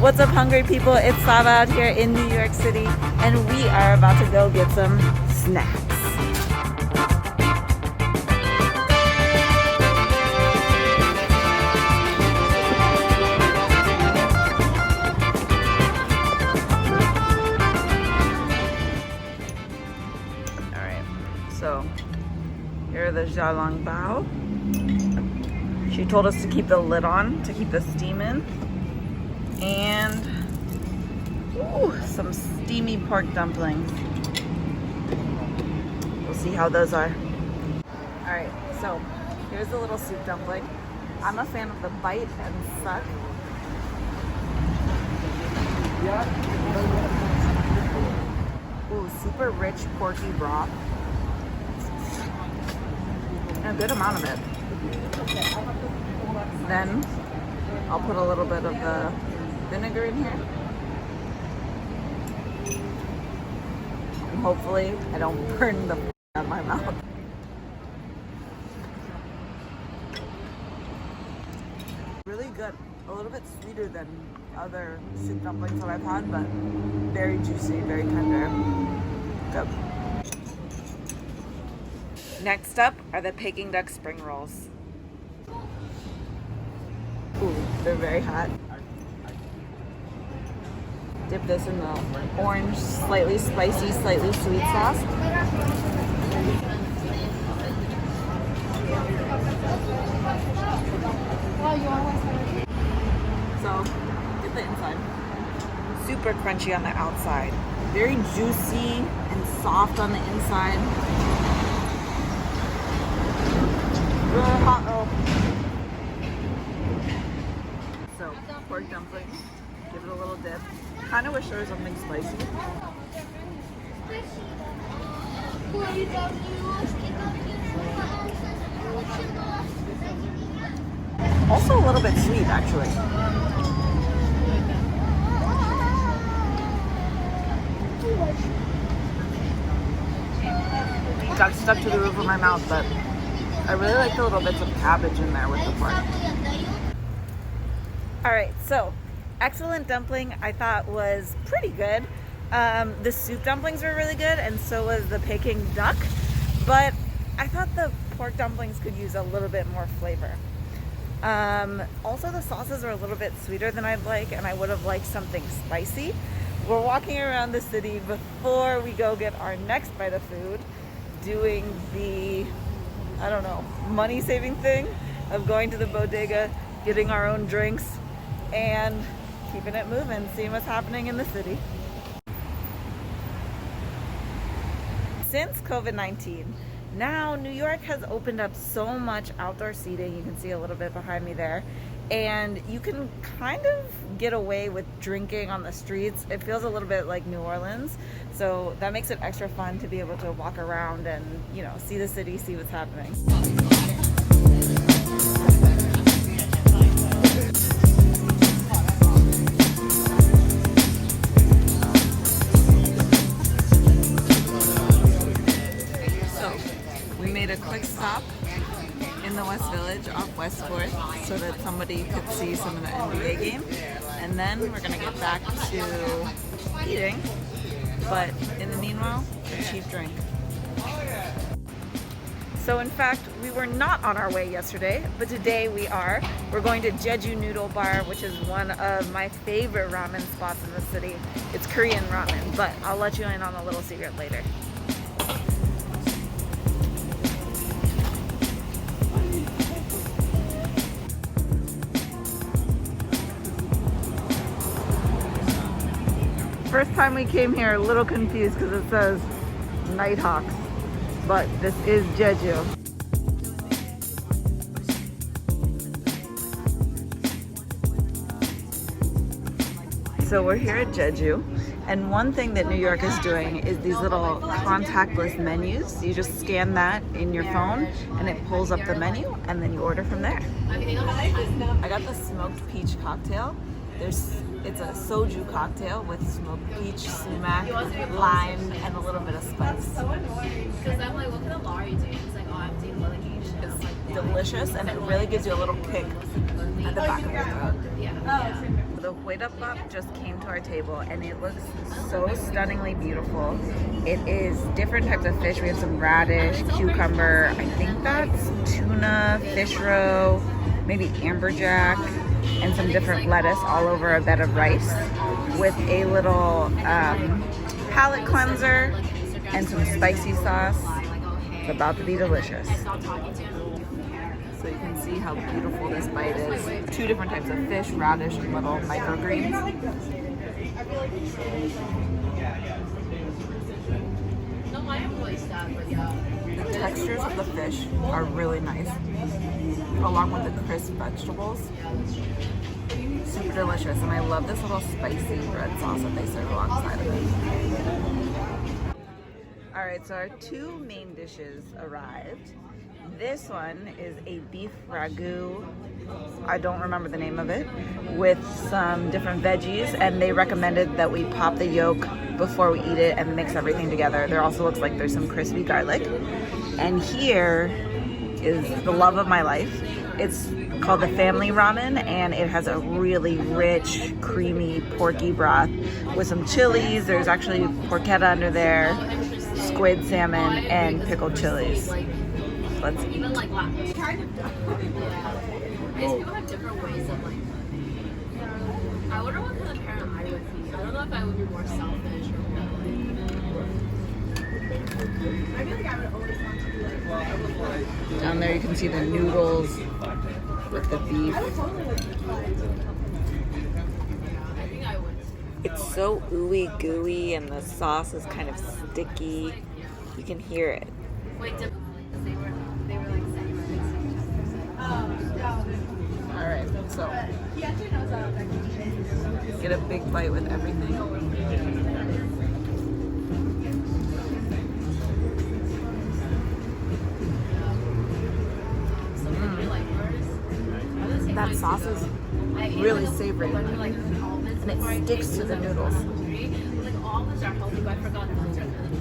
What's up, hungry people? It's Saba out here in New York City, and we are about to go get some snacks. Alright, so here are the xiaolong bao. She told us to keep the lid on to keep the steam in. And ooh, some steamy pork dumplings. We'll see how those are. Alright, so here's the little soup dumpling. I'm a fan of the bite and suck. Ooh, super rich porky broth. And a good amount of it. Then I'll put a little bit of the vinegar in here. And hopefully I don't burn the out of my mouth. Really good. A little bit sweeter than other soup dumplings that I've had, but very juicy, very tender. Good. Next up are the Peking duck spring rolls. Ooh, they're very hot. Dip this in the orange, slightly spicy, slightly sweet sauce. So, get the inside. Super crunchy on the outside. Very juicy and soft on the inside. Really hot roll. So, pork dumplings. Give it a little dip. Kind of wish there was something spicy. Also a little bit sweet, actually. Got stuck to the roof of my mouth, but I really like the little bits of cabbage in there with the pork. Alright, so excellent dumpling I thought was pretty good. The soup dumplings were really good, and so was the Peking duck, but I thought the pork dumplings could use a little bit more flavor. Also the sauces are a little bit sweeter than I'd like, and I would have liked something spicy. We're walking around the city before we go get our next bite of food, doing the, I don't know, money saving thing of going to the bodega, getting our own drinks, and keeping it moving, seeing what's happening in the city. Since COVID-19, now New York has opened up so much outdoor seating. You can see a little bit behind me there. And you can kind of get away with drinking on the streets. It feels a little bit like New Orleans. So that makes it extra fun to be able to walk around and, you know, see the city, see what's happening. A quick stop in the West Village off West 4th so that somebody could see some of the NBA game, and then we're gonna get back to eating, but in the meanwhile, a cheap drink. So in fact, we were not on our way yesterday, but today we are. We're going to Jeju Noodle Bar, which is one of my favorite ramen spots in the city. It's Korean ramen, but I'll let you in on a little secret later. First time we came here, a little confused because it says Nighthawks, but this is Jeju. So we're here at Jeju, and one thing that New York is doing is these little contactless menus. You just scan that in your phone and it pulls up the menu, and then you order from there. I got the smoked peach cocktail. It's a soju cocktail with smoked peach, sumac, lime, and a little bit of spice. So annoying because I'm like, what kind of law are you doing? He's like, oh, I'm doing litigation. It's delicious, and it really gives you a little kick at the back of your throat. Yeah. The Wait Up Bop just came to our table and it looks so stunningly beautiful. It is different types of fish. We have some radish, cucumber, I think that's tuna, fish roe, maybe amberjack, and some different lettuce all over a bed of rice with a little palate cleanser and some spicy sauce. It's about to be delicious. So you can see how beautiful this bite is. 2 different types of fish, radish, and little microgreens. The textures of the fish are really nice, along with the crisp vegetables. Super delicious, and I love this little spicy red sauce that they serve alongside of it. Alright, so our 2 main dishes arrived. This one is a beef ragu, I don't remember the name of it, with some different veggies, and they recommended that we pop the yolk before we eat it and mix everything together. There also looks like there's some crispy garlic. And here is the love of my life. It's called the Family Ramen, and it has a really rich, creamy, porky broth with some chilies. There's actually porchetta under there, squid, salmon, and pickled chilies. Let's eat. Even like kind of people have different ways of like. I wonder what kind of parent I would be. I don't know if I would be more selfish or more like. I feel like I would always want to be like. Down there you can see the noodles with the beef. I think I would. It's so ooey gooey and the sauce is kind of sticky. You can hear it. Wait, they were like saying. Alright, so get a big bite with everything. That sauce is really savory and it sticks to the noodles. Like almonds are healthy, but I forgot nuts are really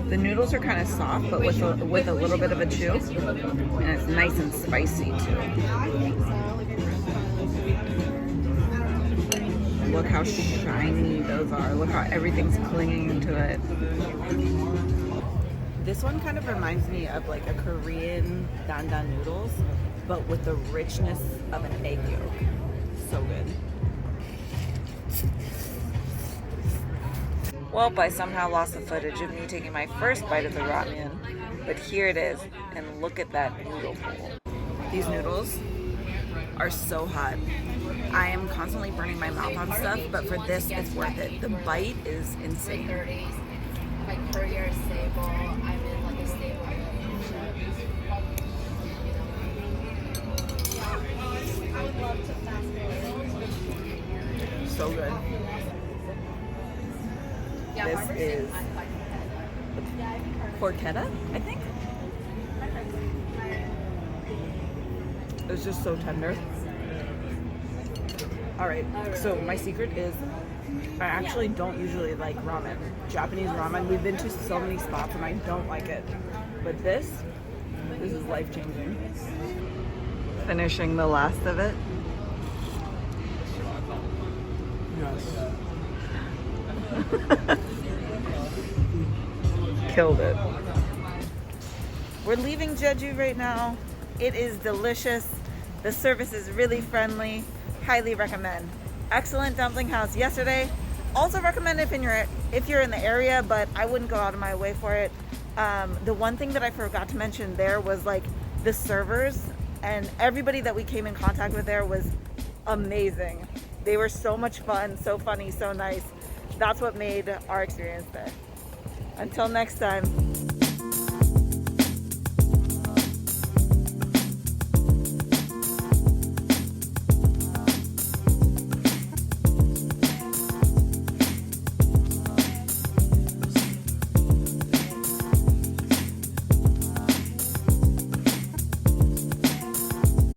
The noodles are kind of soft, but with a little bit of a chew, and it's nice and spicy too. Look how shiny those are. Look how everything's clinging to it. This one kind of reminds me of like a Korean dandan noodles, but with the richness of an egg yolk. So good. Well, I somehow lost the footage of me taking my first bite of the ramyun, but here it is, and look at that noodle bowl. These noodles are so hot. I am constantly burning my mouth on stuff, but for this, it's worth it. The bite is insane. my career is stable. I'm in like a stable relationship. I would love to fast forward. So good. Yeah, This is porchetta, I think. It's just so tender. Alright, so my secret is I actually don't usually like ramen. Japanese ramen, we've been to so many spots and I don't like it. But this is life-changing. Finishing the last of it. Yes. Killed it. We're leaving Jeju right now. It is delicious. The service is really friendly. Highly recommend. Excellent dumpling house yesterday. Also recommend if you're in the area, but I wouldn't go out of my way for it. The one thing that I forgot to mention there was like the servers, and everybody that we came in contact with there was amazing. They were so much fun, so funny, so nice. That's what made our experience there. Until next time.